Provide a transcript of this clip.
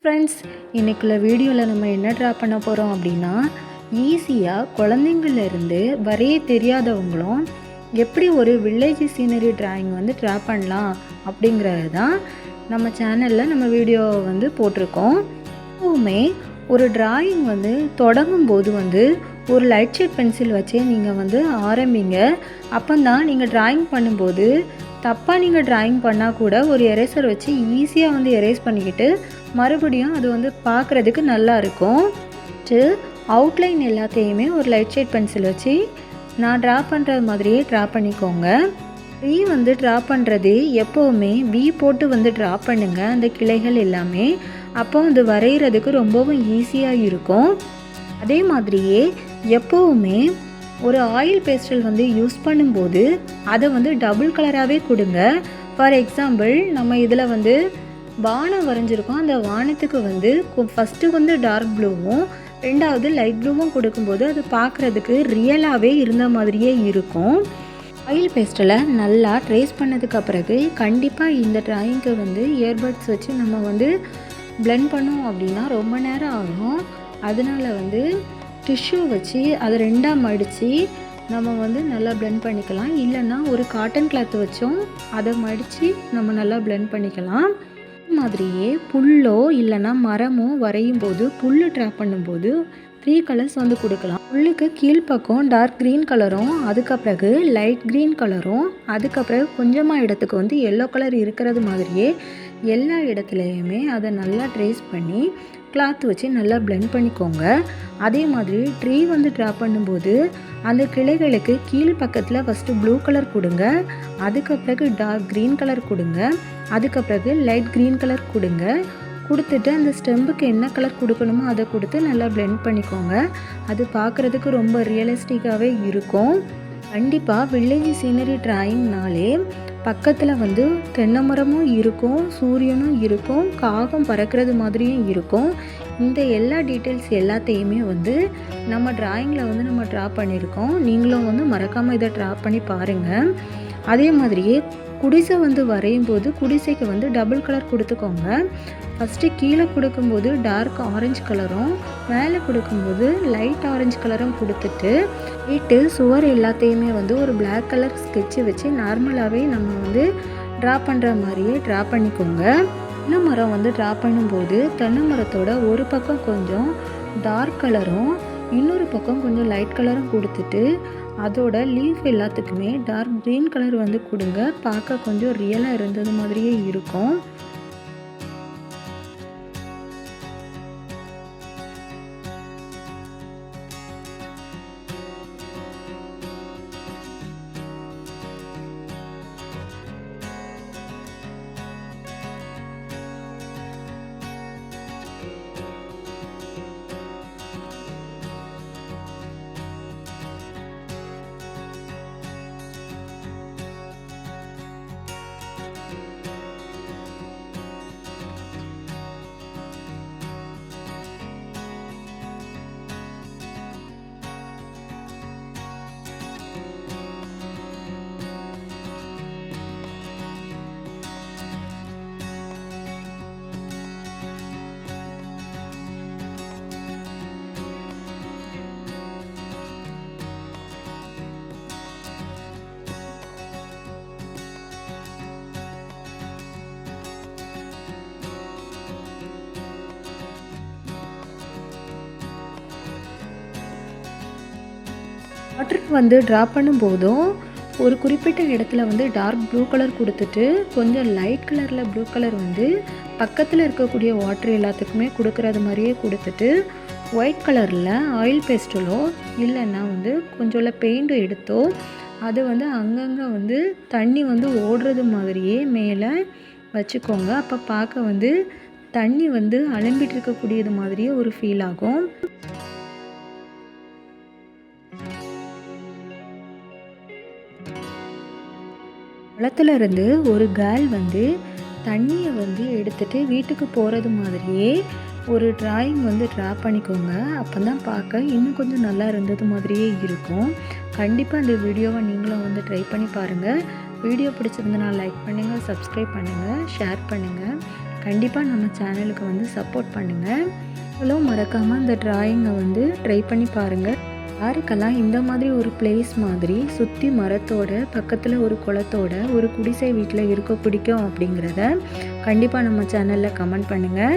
Friends, இன்றைக்குள்ள வீடியோவில் நம்ம என்ன ட்ரா பண்ண போகிறோம் அப்படின்னா, ஈஸியாக குழந்தைங்கள்லேருந்து வரைய தெரியாதவங்களும் எப்படி ஒரு வில்லேஜ் சீனரி டிராயிங் வந்து ட்ரா பண்ணலாம் அப்படிங்கிறது தான் நம்ம சேனலில் நம்ம வீடியோ வந்து போட்டிருக்கோம். எப்போவுமே ஒரு டிராயிங் வந்து தொடங்கும் போது வந்து ஒரு லைட் ஷேட் பென்சில் வச்சே நீங்கள் வந்து ஆரம்பிங்க. அப்போ தான் நீங்கள் டிராயிங் பண்ணும்போது தப்பாக நீங்கள் டிராயிங் பண்ணால் கூட ஒரு எரேசர் வச்சு ஈஸியாக வந்து எரேஸ் பண்ணிக்கிட்டு மறுபடியும் அது வந்து பார்க்குறதுக்கு நல்லா இருக்கும். அவுட்லைன் எல்லாத்தையுமே ஒரு லைட் ஷேட் பென்சில் வச்சு நான் ட்ரா பண்ணுறது மாதிரியே ட்ரா பண்ணிக்கோங்க. ட்ரீ வந்து ட்ரா பண்ணுறது எப்போவுமே வி போட்டு வந்து ட்ரா பண்ணுங்கள், அந்த கிளைகள் எல்லாமே. அப்போ அது வரைகிறதுக்கு ரொம்பவும் ஈஸியாக இருக்கும். அதே மாதிரியே எப்போவுமே ஒரு ஆயில் பேஸ்டல் வந்து யூஸ் பண்ணும்போது அதை வந்து டபுள் கலராகவே கொடுங்க. ஃபார் எக்ஸாம்பிள், நம்ம இதில் வந்து வானம் வரைஞ்சிருக்கோம். அந்த வானத்துக்கு வந்து ஃபஸ்ட்டு வந்து டார்க் ப்ளூவும் ரெண்டாவது லைட் ப்ளூவும் கொடுக்கும்போது அது பார்க்குறதுக்கு ரியலாகவே இருந்த மாதிரியே இருக்கும். ஆயில் பேஸ்டலை நல்லா ட்ரேஸ் பண்ணதுக்கு பிறகு கண்டிப்பாக இந்த ட்ராயிங்க்கு வந்து இயர்பட்ஸ் வச்சு நம்ம வந்து பிளெண்ட் பண்ணோம் அப்படின்னா ரொம்ப நேரம் ஆகும். அதனால் வந்து டிஷ்யூ வச்சு அதை ரெண்டாக மடித்து நம்ம வந்து நல்லா பிளெண்ட் பண்ணிக்கலாம். இல்லைன்னா ஒரு காட்டன் கிளாத் வச்சும் அதை மடித்து நம்ம நல்லா பிளெண்ட் பண்ணிக்கலாம். மாதிரியே புல்லோ இல்லைன்னா மரமோ வரையும் போது புல் ட்ரா பண்ணும்போது 3 கலர்ஸ் வந்து கொடுக்கலாம். புல்லுக்கு கீழ்ப்பக்கம் டார்க் க்ரீன் கலரும், அதுக்கு பிறகு லைட் க்ரீன் கலரும், அதுக்கு பிறகு கொஞ்சமாக இடத்துக்கு வந்து எல்லோ கலர் இருக்கிறது மாதிரியே எல்லா இடத்துலையுமே அதை நல்லா ட்ரேஸ் பண்ணி கிளாத் வச்சு நல்லா பிளெண்ட் பண்ணிக்கோங்க. அதே மாதிரி ட்ரீ வந்து ட்ரா பண்ணும்போது அந்த கிளைகளுக்கு கீழ் பக்கத்தில் ஃபஸ்ட்டு ப்ளூ கலர் கொடுங்க, அதுக்கு பிறகு டார்க் க்ரீன் கலர் கொடுங்க, அதுக்கு பிறகு லைட் க்ரீன் கலர் கொடுங்க. கொடுத்துட்டு அந்த ஸ்டெம்புக்கு என்ன கலர் கொடுக்கணுமோ அதை கொடுத்து நல்லா பிளெண்ட் பண்ணிக்கோங்க. அது பார்க்குறதுக்கு ரொம்ப ரியலிஸ்டிக்காகவே இருக்கும். கண்டிப்பாக வில்லேஜ் சீனரி டிராயிங்னாலே பக்கத்தில் வந்து தென்னை மரமும் இருக்கும், சூரியனும் இருக்கும், காகம் பறக்கிறது மாதிரியும் இருக்கும். இந்த எல்லா டீட்டெயில்ஸ் எல்லாத்தையுமே வந்து நம்ம டிராயிங்கில் வந்து நம்ம ட்ரா பண்ணியிருக்கோம். நீங்களும் வந்து மறக்காமல் இதை ட்ரா பண்ணி பாருங்கள். அதே மாதிரியே குடிசை வந்து வரையும் போது குடிசைக்கு வந்து டபுள் கலர் கொடுத்துக்கோங்க. ஃபஸ்ட்டு கீழே கொடுக்கும்போது டார்க் ஆரஞ்சு கலரும் மேலே கொடுக்கும்போது லைட் ஆரஞ்சு கலரும் கொடுத்துட்டு வீட்டு சுவர் எல்லாத்தையுமே வந்து ஒரு பிளாக் கலர் ஸ்கெட்சு வச்சு நார்மலாகவே நம்ம வந்து ட்ரா பண்ணுற மாதிரியே ட்ரா பண்ணிக்கோங்க. தென்னை மரம் வந்து ட்ரா பண்ணும்போது தென்னை மரத்தோட ஒரு பக்கம் கொஞ்சம் டார்க் கலரும் இன்னொரு பக்கம் கொஞ்சம் லைட் கலரும் கொடுத்துட்டு அதோட லீஃப் எல்லாத்துக்குமே டார்க் க்ரீன் கலர் வந்து கொடுங்க. பார்க்க கொஞ்சம் ரியலாக இருந்தது மாதிரியே இருக்கும். வாட்டருக்கு வந்து ட்ரா பண்ணும்போதும் ஒரு குறிப்பிட்ட இடத்துல வந்து டார்க் ப்ளூ கலர் கொடுத்துட்டு கொஞ்சம் லைட் கலரில் ப்ளூ கலர் வந்து பக்கத்தில் இருக்கக்கூடிய வாட்டர் எல்லாத்துக்குமே கொடுக்குறது மாதிரியே கொடுத்துட்டு ஒயிட் கலரில் ஆயில் பேஸ்டலோ இல்லைன்னா வந்து கொஞ்சம் பெயிண்ட்டோ எடுத்தோ அது வந்து அங்கங்கே வந்து தண்ணி வந்து ஓடுறது மாதிரியே மேலே வச்சுக்கோங்க. அப்போ பார்க்க வந்து தண்ணி வந்து அலம்பிட்டு இருக்கக்கூடியது மாதிரியே ஒரு ஃபீல் ஆகும். குளத்துல இருந்து ஒரு கேர்ள் வந்து தண்ணியை வந்து எடுத்துகிட்டு வீட்டுக்கு போகிறது மாதிரியே ஒரு டிராயிங் வந்து ட்ரா பண்ணிக்கோங்க. அப்போ தான் பார்க்க இன்னும் கொஞ்சம் நல்லா இருந்தது மாதிரியே இருக்கும். கண்டிப்பாக இந்த வீடியோவை நீங்களும் வந்து ட்ரை பண்ணி பாருங்கள். வீடியோ பிடிச்சிருந்தனா லைக் பண்ணுங்கள், சப்ஸ்கிரைப் பண்ணுங்கள், ஷேர் பண்ணுங்கள். கண்டிப்பாக நம்ம சேனலுக்கு வந்து சப்போர்ட் பண்ணுங்கள். நீங்களும் மறக்காமல் இந்த டிராயிங்கை வந்து ட்ரை பண்ணி பாருங்கள். யாருக்கெல்லாம் இந்த மாதிரி ஒரு பிளேஸ் மாதிரி சுற்றி மரத்தோட பக்கத்தில் ஒரு குளத்தோட ஒரு குடிசை வீட்டில் இருக்க பிடிக்கும் அப்படிங்கிறத கண்டிப்பாக நம்ம சேனலில் கமெண்ட் பண்ணுங்கள்.